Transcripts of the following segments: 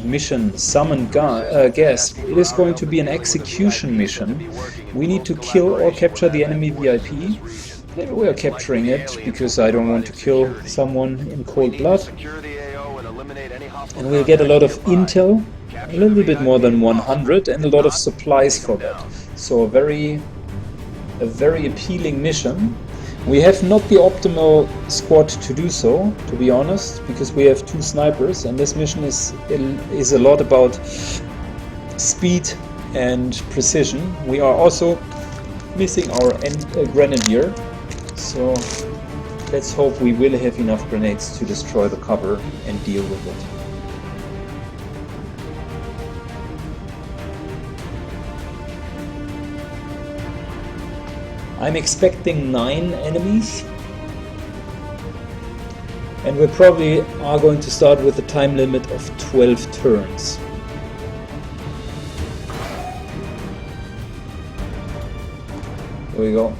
mission Summon Guest. It is going to be an execution mission. We need to kill or capture the enemy VIP. And we are capturing it because I don't want to kill someone in cold blood. And we'll get a lot of intel, a little bit more than 100, and a lot of supplies for that. So a very appealing mission. We have not the optimal squad to do so, to be honest, because we have 2 snipers, and this mission is a lot about speed and precision. We are also missing our grenadier, so let's hope we will have enough grenades to destroy the cover and deal with it. I'm expecting 9 enemies, and we probably are going to start with a time limit of 12 turns. Here we go.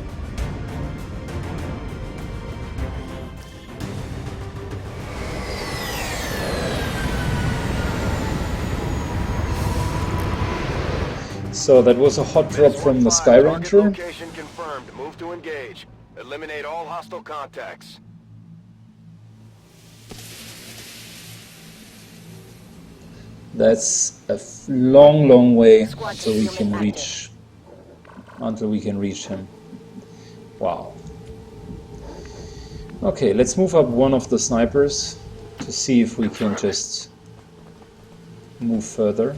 So that was a hot drop from the Sky Ranger. Location confirmed. Move to engage. Eliminate all hostile contacts. That's a long way until we can reach him. Wow. Okay, let's move up one of the snipers to see if we can just move further.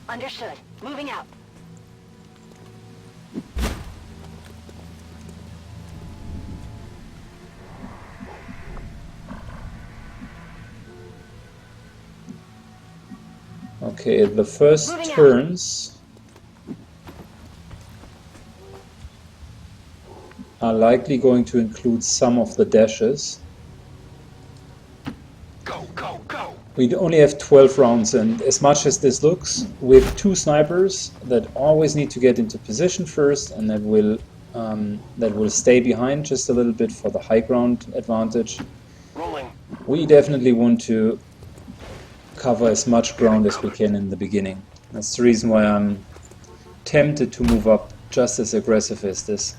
Understood. Moving out. Okay, the first turns are likely going to include some of the dashes. Go, go, go! We only have 12 rounds, and as much as this looks, we have 2 snipers that always need to get into position first, and that will stay behind just a little bit for the high ground advantage. Rolling. We definitely want to cover as much ground as we can in the beginning. That's the reason why I'm tempted to move up just as aggressive as this.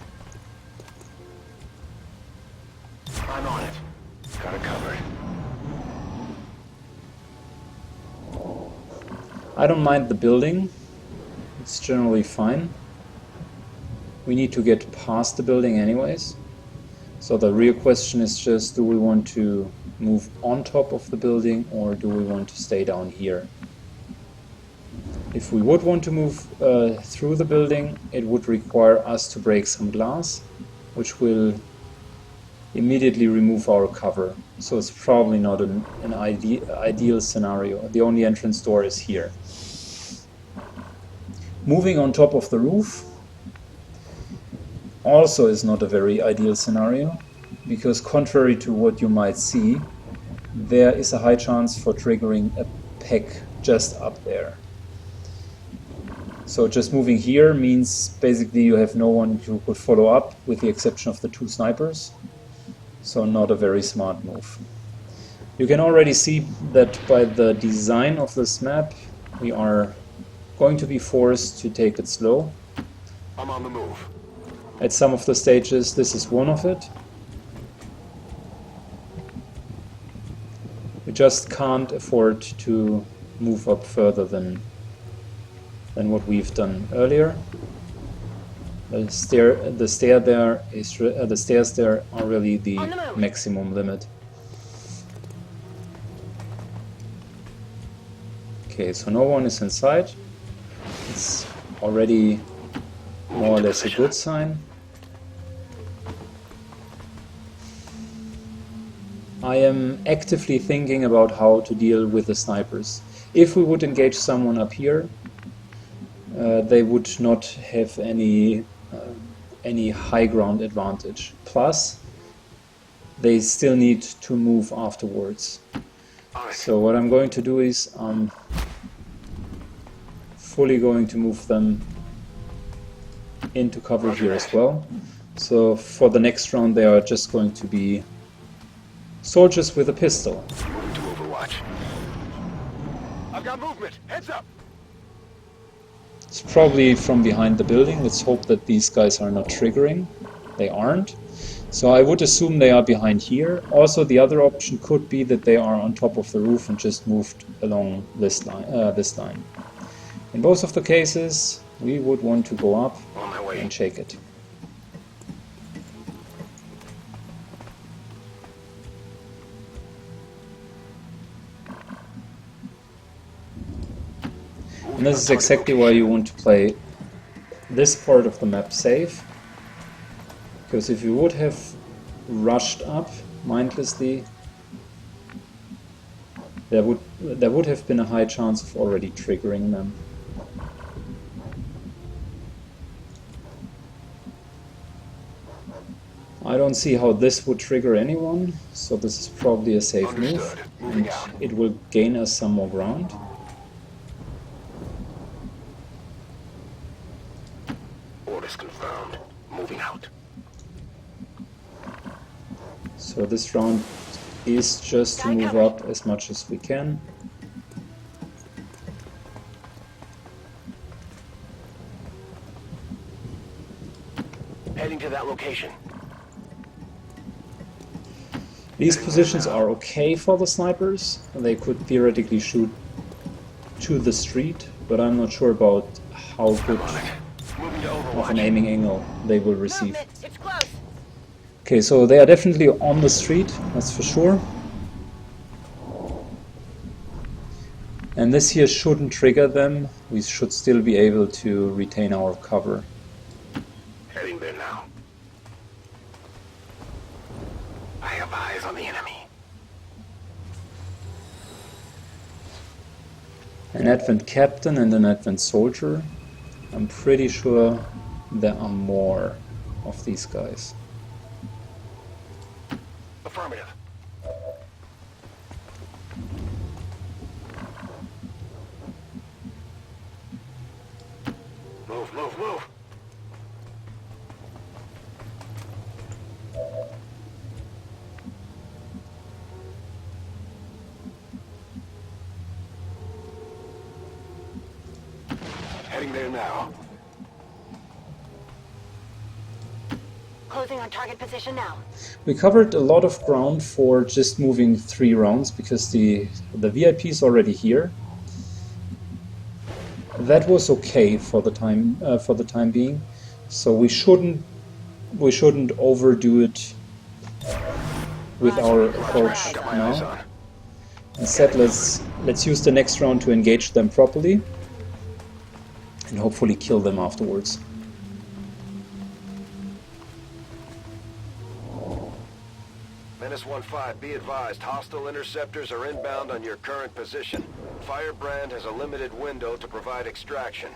I'm on it. Got it covered. I don't mind the building, it's generally fine. We need to get past the building anyways. So the real question is just, do we want to move on top of the building or do we want to stay down here? If we would want to move through the building, it would require us to break some glass, which will immediately remove our cover. So it's probably not an ideal scenario. The only entrance door is here. Moving on top of the roof also is not a very ideal scenario, because contrary to what you might see, there is a high chance for triggering a peck just up there. So just moving here means basically you have no one who could follow up, with the exception of the 2 snipers. So not a very smart move. You can already see that by the design of this map, we are going to be forced to take it slow. I'm on the move. At some of the stages, this is one of it. We just can't afford to move up further than what we've done earlier. The stairs there are really the maximum limit. Okay, so no one is inside. It's already more or less a good sign. I am actively thinking about how to deal with the snipers. If we would engage someone up here, they would not have any high ground advantage. Plus, they still need to move afterwards. So what I'm going to do is fully going to move them into cover here as well. So for the next round they are just going to be soldiers with a pistol. Moving to Overwatch. I've got movement. Heads up. It's probably from behind the building. Let's hope that these guys are not triggering. They aren't. So I would assume they are behind here. Also, the other option could be that they are on top of the roof and just moved along this line. In both of the cases, we would want to go up On my way. and shake it. And this is exactly why you want to play this part of the map safe. Because if you would have rushed up mindlessly, there would have been a high chance of already triggering them. I don't see how this would trigger anyone, so this is probably a safe move. Understood. Moving And out. it will gain us some more ground. Orders confirmed. Moving out. So this round is just to move up as much as we can. Heading to that location. These positions are okay for the snipers. They could theoretically shoot to the street, but I'm not sure about how good Moving to of an Overwatch. aiming angle they will receive. Movement. It's close. Okay, so they are definitely on the street, that's for sure. And this here shouldn't trigger them. We should still be able to retain our cover. Heading there now. I have eyes on the enemy. An Advent Captain and an Advent Soldier. I'm pretty sure there are more of these guys. Affirmative. Move, move, move. Heading there now. Closing on target position now. We covered a lot of ground for just moving 3 rounds because the VIP is already here. That was okay for the time being, so we shouldn't overdo it with our approach Got my eyes now. on. Instead, let's use the next round to engage them properly and hopefully kill them afterwards. Menace 1-5, be advised, hostile interceptors are inbound on your current position. Firebrand has a limited window to provide extraction.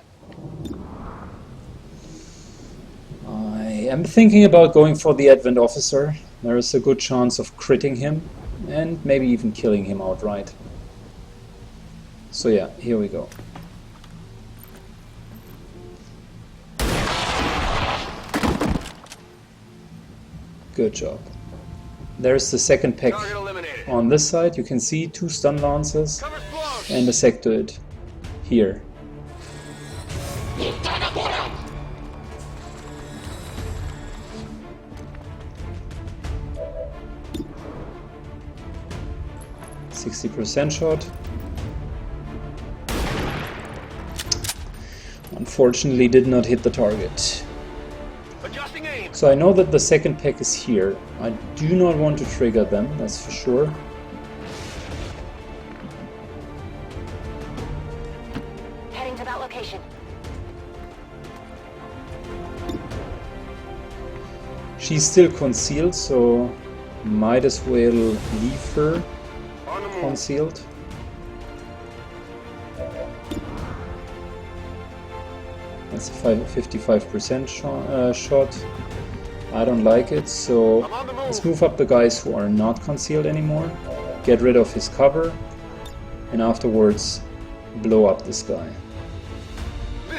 I am thinking about going for the Advent Officer. There is a good chance of critting him and maybe even killing him outright. So yeah, here we go. Good job. There's the second pack Target eliminated. on this side. You can see 2 stun lances Cover's blown. and a sectoid here. %60 shot. Unfortunately did not hit the target. Adjusting aim. So I know that the second pack is here. I do not want to trigger them, that's for sure. Heading to that location. She's still concealed, so might as well leave her On the move. concealed. That's a 55% shot. I don't like it, so I'm on the move. let's move up the guys who are not concealed anymore, get rid of his cover, and afterwards blow up this guy.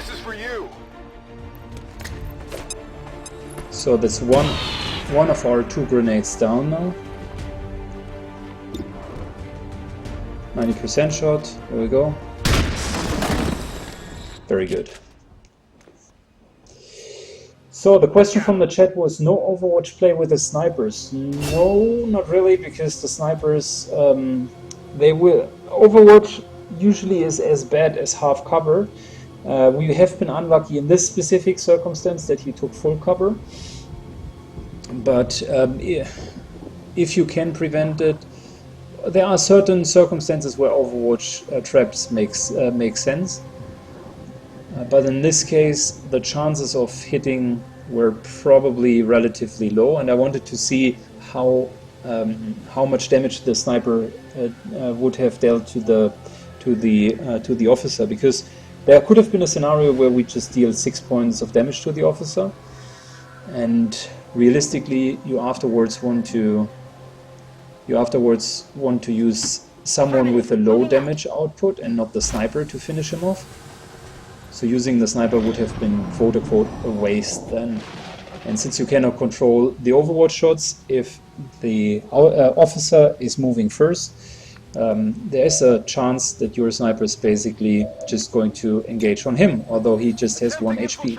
This is for you. So that's one of our 2 grenades down now. 90% shot. There we go. Very good. So the question from the chat was no Overwatch play with the snipers. No, not really, because the snipers, they will... Overwatch usually is as bad as half cover. We have been unlucky in this specific circumstance that he took full cover. But if you can prevent it, there are certain circumstances where Overwatch traps make sense. But in this case, the chances of hitting were probably relatively low, and I wanted to see how much damage the sniper would have dealt to the officer, because there could have been a scenario where we just deal 6 points of damage to the officer, and realistically, you afterwards want to use someone with a low damage output and not the sniper to finish him off. So using the sniper would have been quote-unquote a waste then. And since you cannot control the Overwatch shots, if the officer is moving first, there is a chance that your sniper is basically just going to engage on him, although he just has 1 HP.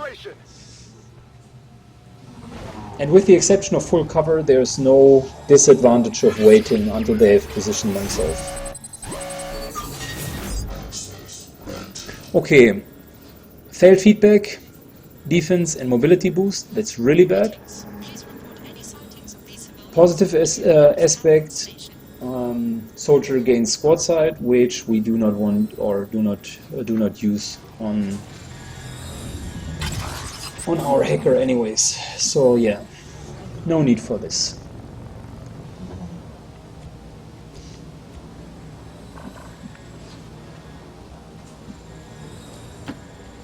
And with the exception of full cover, there's no disadvantage of waiting until they have positioned themselves. Okay. Failed feedback, defense and mobility boost, that's really bad. Positive aspect, soldier gains squad side, which we do not want or do not use on our hacker anyways. So yeah, no need for this.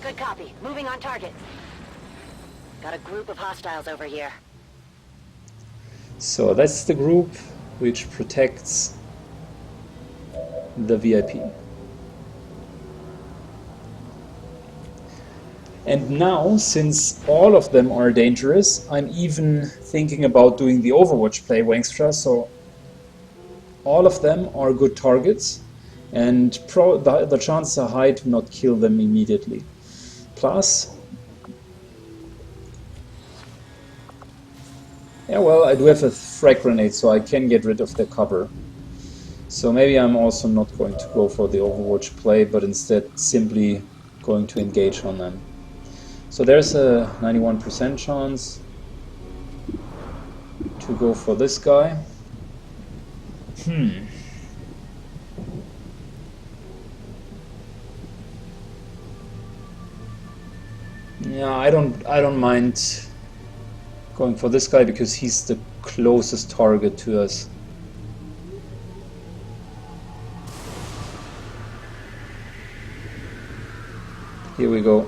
Good copy. Moving on target. Got a group of hostiles over here. So that's the group which protects the VIP. And now, since all of them are dangerous, I'm even thinking about doing the Overwatch play Wangstra, so all of them are good targets, and the chances are high to not kill them immediately. Plus, yeah, well, I do have a frag grenade, so I can get rid of the cover. So maybe I'm also not going to go for the Overwatch play, but instead simply going to engage on them. So there's a 91% chance to go for this guy. Yeah, I don't mind going for this guy because he's the closest target to us. Here we go.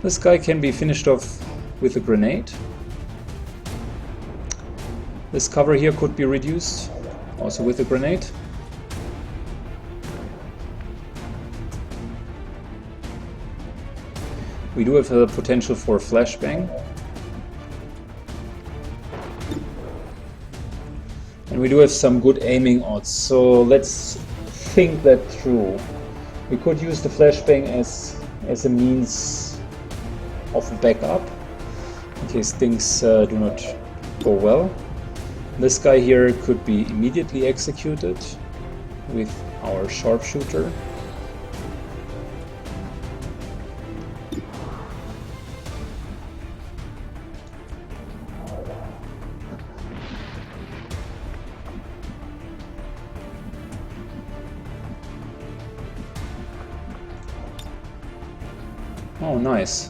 This guy can be finished off with a grenade. This cover here could be reduced, also with a grenade. We do have a potential for a flashbang. And we do have some good aiming odds, so let's think that through. We could use the flashbang as a means of backup in case things do not go well. This guy here could be immediately executed with our sharpshooter. Oh, nice.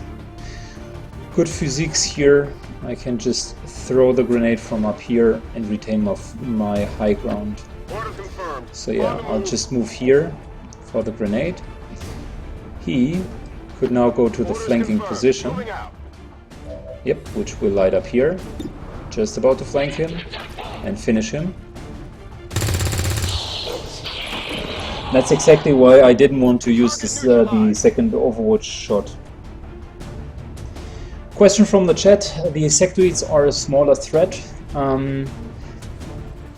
Good physiques here. I can just throw the grenade from up here and retain my high ground. So yeah, I'll just move here for the grenade. He could now go to the flanking position. Yep, which will light up here. Just about to flank him and finish him. That's exactly why I didn't want to use this, the second Overwatch shot. Question from the chat: the sectoids are a smaller threat?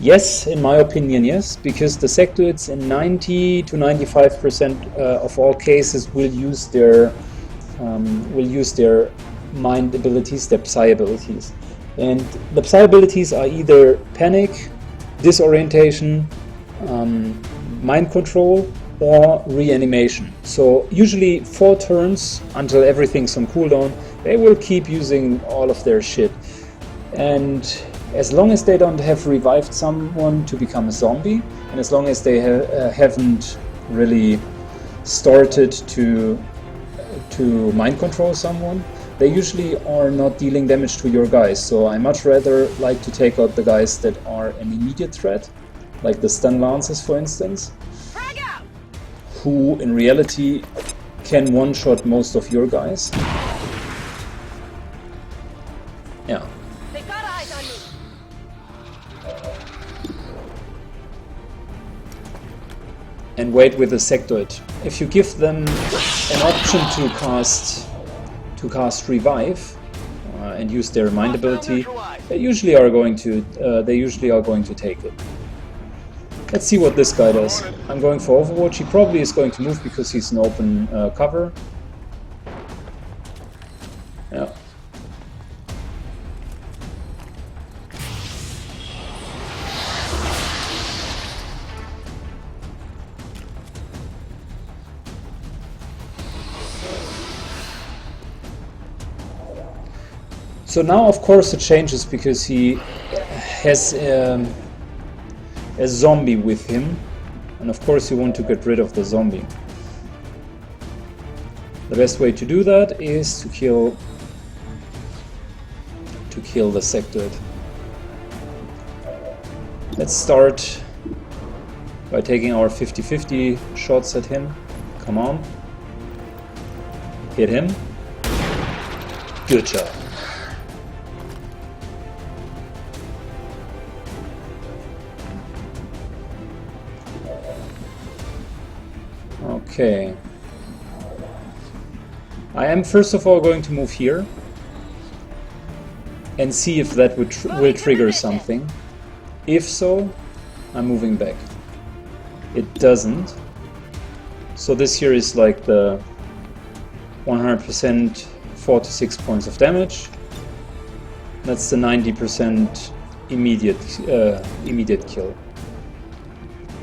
Yes, in my opinion, yes, because the sectoids in 90 to 95% of all cases will use their mind abilities, their psi abilities, and the psi abilities are either panic, disorientation, mind control, or reanimation. So usually 4 turns until everything's on cooldown. They will keep using all of their shit, and as long as they don't have revived someone to become a zombie, and as long as they haven't really started to mind control someone, they usually are not dealing damage to your guys. So I much rather like to take out the guys that are an immediate threat, like the stun lancers for instance, who in reality can one-shot most of your guys. Yeah. They've got eyes on me. And wait with the sectoid. If you give them an option to cast revive and use their mind ability, they usually are going to take it. Let's see what this guy does. I'm going for Overwatch. He probably is going to move because he's an open cover. Yeah. So now, of course, it changes because he has a zombie with him, and of course you want to get rid of the zombie. The best way to do that is to kill the sectoid. Let's start by taking our 50-50 shots at him. Come on. Hit him. Good job. Okay. I am first of all going to move here and see if that will trigger something. If so, I'm moving back. It doesn't. So this here is like the 100% 4 to 6 points of damage. That's the 90% immediate kill.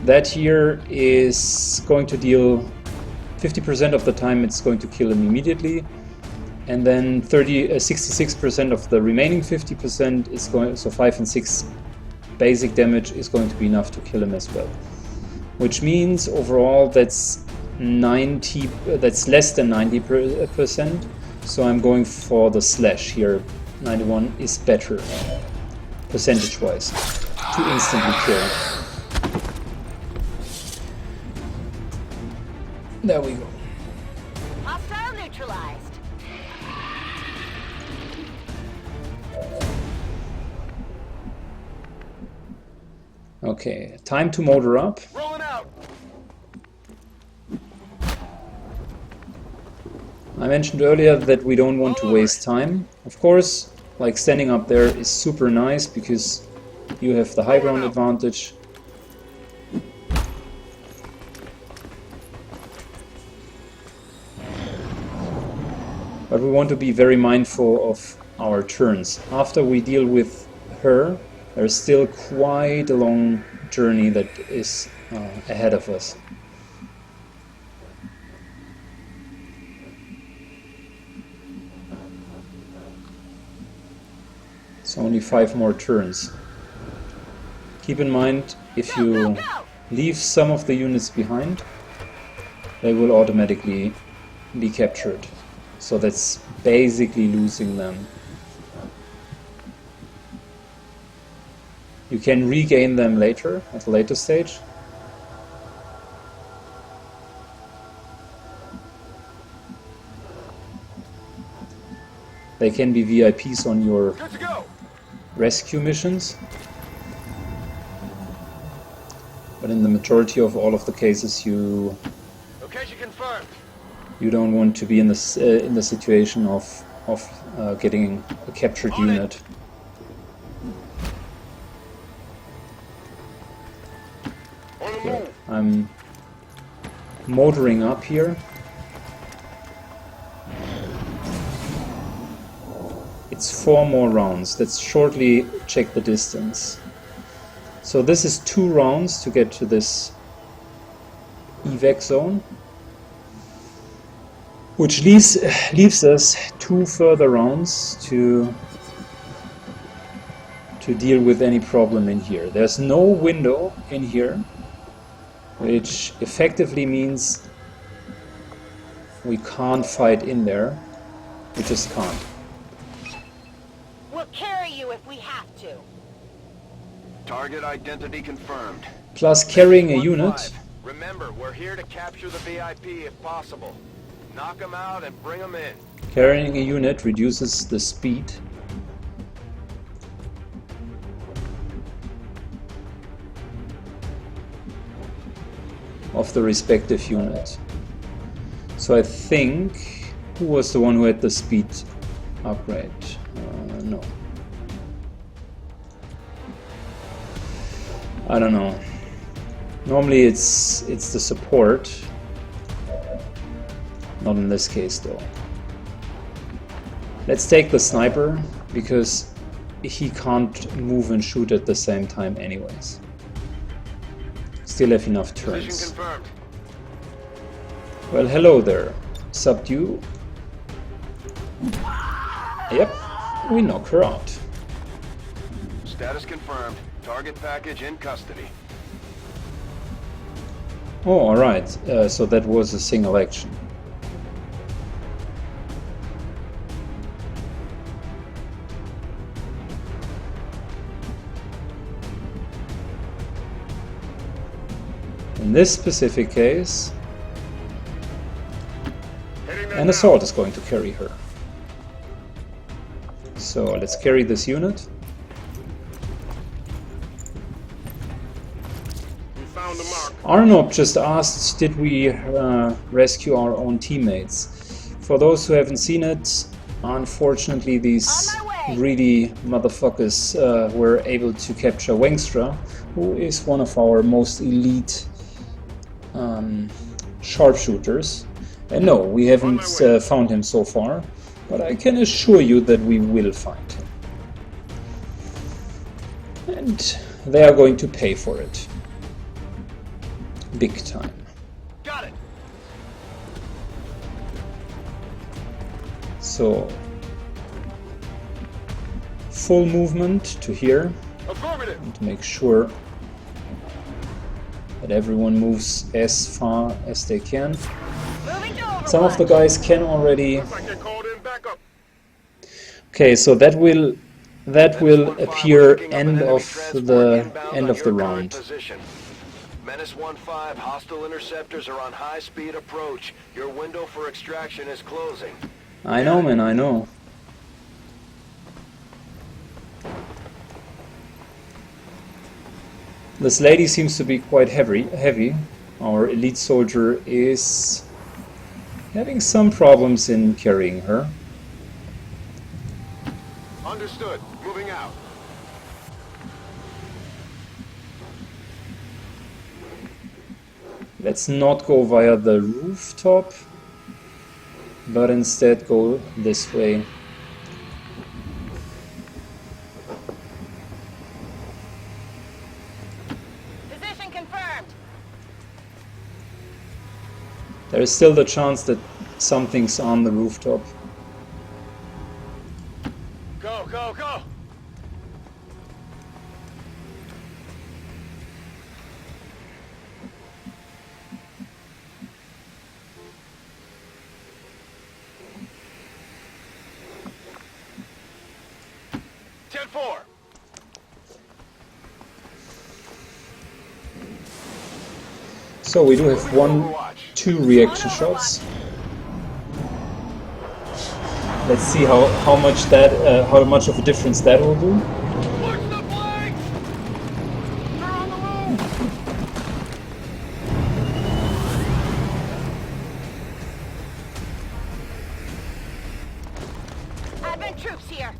That here is going to deal 50% of the time, it's going to kill him immediately, and then 66% of the remaining 50% is going, so 5 and 6 basic damage is going to be enough to kill him as well. Which means overall that's less than 90%. So I'm going for the slash here. 91 is better percentage-wise to instantly kill. There we go. Hostile neutralized. Okay, time to motor up. Rolling out. I mentioned earlier that we don't want to waste time. Of course, like standing up there is super nice because you have the high ground advantage. But we want to be very mindful of our turns. After we deal with her, there's still quite a long journey that is ahead of us. It's only 5 more turns. Keep in mind, if you leave some of the units behind, they will automatically be captured. So that's basically losing them. You can regain them later, at a later stage. They can be VIPs on your Good to go. rescue missions. But in the majority of all of the cases, you Location confirmed. don't want to be in the situation of getting a captured On it. unit. On the Okay, move. I'm motoring up here. It's 4 more rounds. Let's shortly check the distance. So this is 2 rounds to get to this evac zone, which leaves us 2 further rounds to deal with any problem in here. There's no window in here, which effectively means we can't fight in there. We just can't. We'll carry you if we have to. Target identity confirmed. Plus carrying a Menace unit. 1-5. Remember, we're here to capture the VIP if possible. Knock them out and bring them in. Carrying a unit reduces the speed. Of the respective unit. So I think, who was the one who had the speed upgrade? No. I don't know. Normally it's the support. Not in this case though. Let's take the sniper, because he can't move and shoot at the same time anyways. Still have enough Position turns. confirmed. Well, hello there. Subdue. Yep, we knock her out. Status confirmed. Target package in custody. Oh, alright. So that was a single action. In this specific case, an assault is going to carry her. So let's carry this unit. We found the mark. Arnob just asked, did we rescue our own teammates? For those who haven't seen it, unfortunately these On my way. greedy motherfuckers were able to capture Wengstra, who is one of our most elite sharpshooters. And no, we haven't found him so far, but I can assure you that we will find him. And they are going to pay for it. Big time. Got it. So, full movement to here, Affirmative. and to make sure that everyone moves as far as they can. Moving to Overwatch. Some of the guys can already... Looks like they called in backup. Okay, so that will Menace 1-5, appear picking up an end enemy of transport the inbound end on of the your current round. position. Menace 1-5, hostile interceptors are on high-speed approach. Your window for extraction is closing. I know, man, I know. This lady seems to be quite heavy. Our elite soldier is having some problems in carrying her. Understood. Moving out. Let's not go via the rooftop, but instead go this way. Position confirmed. There is still the chance that something's on the rooftop. Go, go, go! Ten-4. So we do have two reaction shots. Let's see how much of a difference that will do. Advent troops here.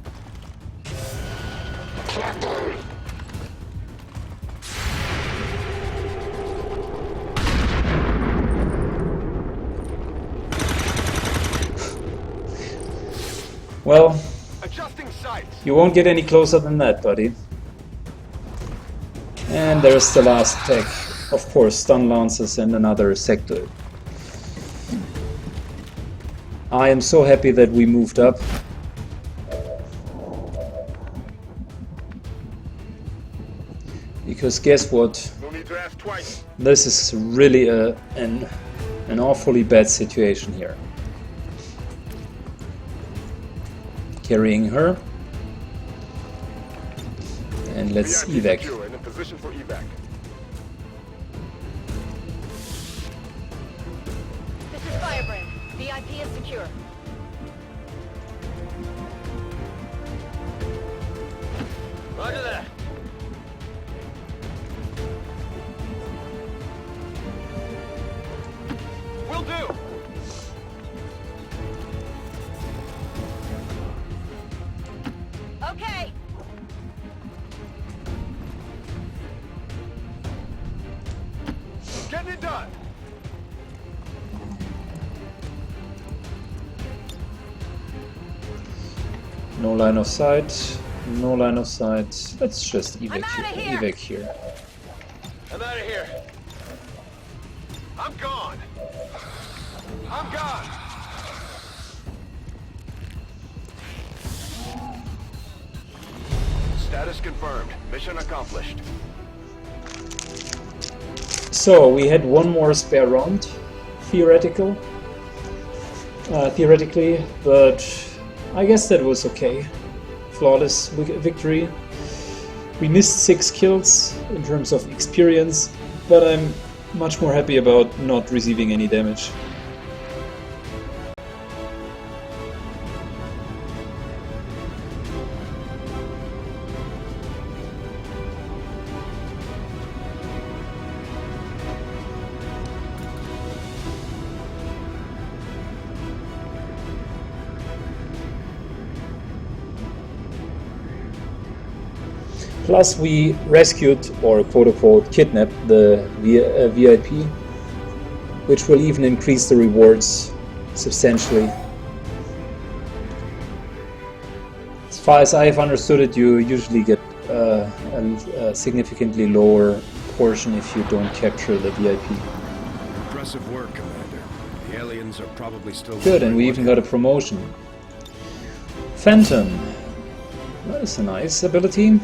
Well, Adjusting sights. you won't get any closer than that, buddy. And there's the last tech. Of course, stun lances in another sector. I am so happy that we moved up. Because guess what? No need to ask twice. This is really an awfully bad situation here. Carrying her. And let's evac. secure and in position for evac. This is Firebrand. VIP is secure. Roger that. Will do. Okay. Getting it done. No line of sight. No line of sight. Let's just evac here. Evac here. I'm out of here. I'm gone. I'm gone. Status confirmed. Mission accomplished. So we had one more spare round, theoretically, but I guess that was okay. Flawless victory. We missed 6 kills in terms of experience, but I'm much more happy about not receiving any damage. Plus we rescued, or quote-unquote kidnapped, the VIP, which will even increase the rewards substantially. As far as I've understood it, you usually get a significantly lower portion if you don't capture the VIP. Impressive work, Commander. The aliens are probably still... Good, and we even got a promotion. Phantom. That is a nice ability.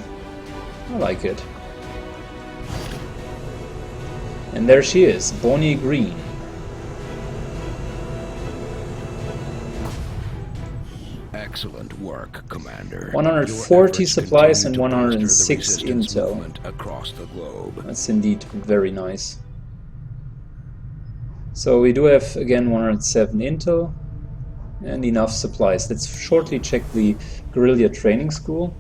I like it. And there she is, Bonnie Green. Excellent work, Commander. 140 supplies and 106 intel. Across the globe. That's indeed very nice. So we do have again 107 intel and enough supplies. Let's shortly check the guerrilla training school.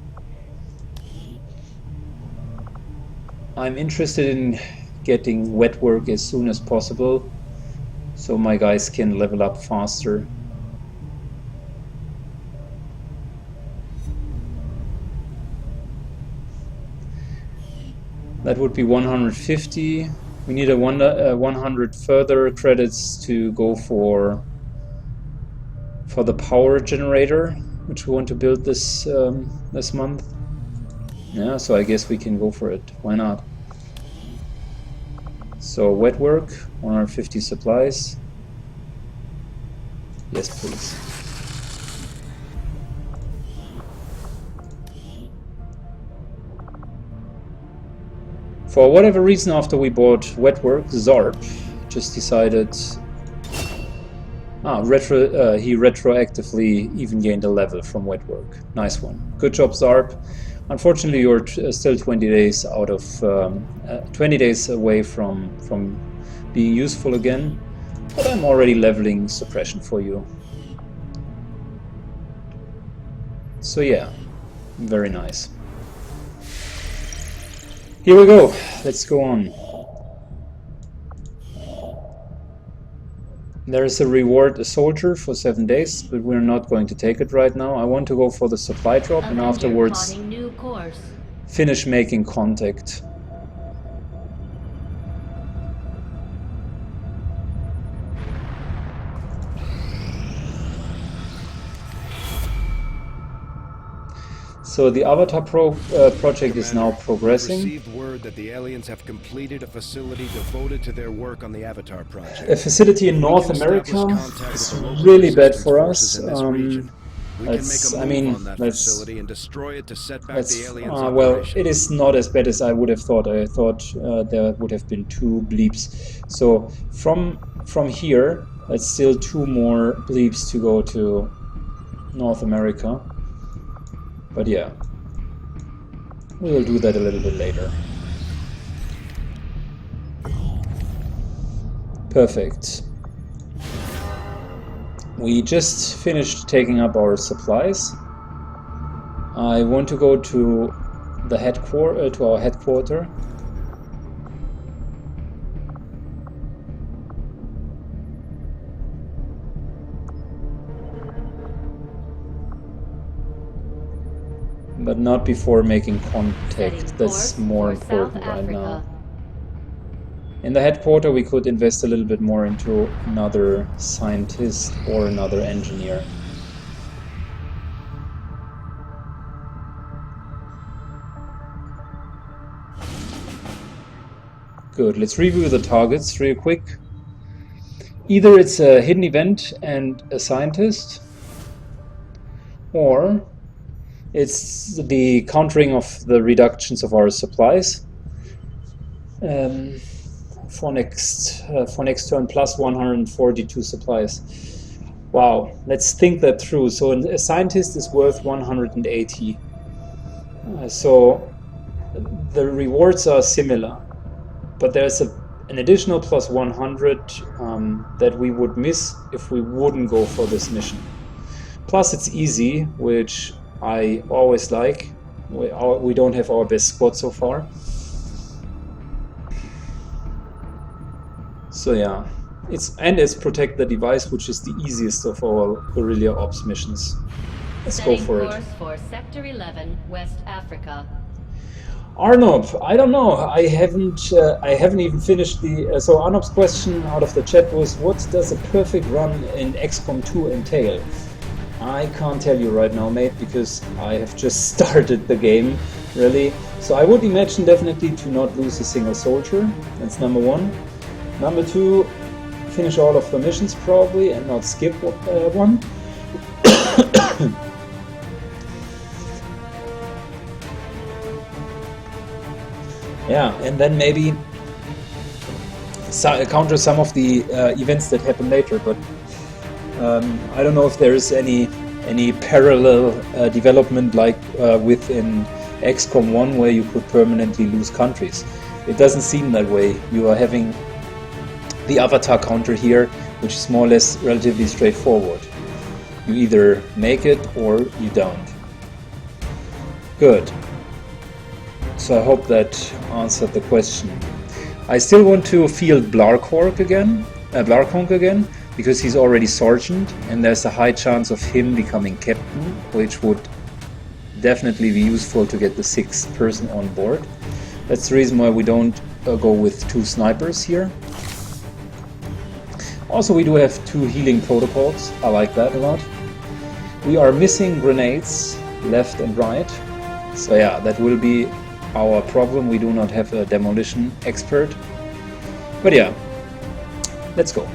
I'm interested in getting wet work as soon as possible so my guys can level up faster. That would be 150. We need a 100 further credits to go for the power generator, which we want to build this this month. Yeah, so I guess we can go for it. Why not? So wet work, 150 supplies. Yes, please. For whatever reason, after we bought wet work, Zarp just decided. He retroactively even gained a level from wet work. Nice one. Good job, Zarp. Unfortunately, you're still 20 days out of 20 days away from being useful again. But I'm already leveling suppression for you. So yeah, very nice. Here we go, let's go on. There is a reward, a soldier for 7 days, but we're not going to take it right now. I want to go for the supply drop and afterwards finish making contact. So the Avatar project is now progressing. Received word that the aliens have completed a facility devoted to their work on the Avatar project. A facility in North America is really bad for us. Let's, I mean, let's, well, it is not as bad as I would have thought. I thought there would have been 2 bleeps. So from here, it's still 2 more bleeps to go to North America. But yeah, we will do that a little bit later. Perfect. We just finished taking up our supplies. I want to go to the our headquarters. But not before making contact. That's more important right now. In the headquarters we could invest a little bit more into another scientist or another engineer. Good, let's review the targets real quick. Either it's a hidden event and a scientist, or it's the countering of the reductions of our supplies for next turn, plus 142 supplies. Wow, let's think that through. So a scientist is worth 180. So the rewards are similar, but there's an additional plus 100 that we would miss if we wouldn't go for this mission. Plus it's easy, which I always like. We don't have our best squad so far. So yeah, it's protect the device, which is the easiest of our guerrilla ops missions. Let's go for it. For Sector 11, West Africa. Arnob, I don't know. I haven't even finished the. So Arnob's question out of the chat was, what does a perfect run in XCOM 2 entail? I can't tell you right now, mate, because I have just started the game, really. So I would imagine definitely to not lose a single soldier. That's number 1. Number 2, finish all of the missions probably and not skip one. Yeah, and then maybe counter some of the events that happen later, but I don't know if there is any parallel development like within XCOM 1 where you could permanently lose countries. It doesn't seem that way. You are having the Avatar counter here, which is more or less relatively straightforward. You either make it or you don't. Good. So I hope that answered the question. I still want to field Blarkonk again, because he's already sergeant, and there's a high chance of him becoming captain, which would definitely be useful to get the 6th person on board. That's the reason why we don't go with 2 snipers here. Also, we do have 2 healing protocols. I like that a lot. We are missing grenades left and right. So yeah, that will be our problem. We do not have a demolition expert. But yeah, let's go.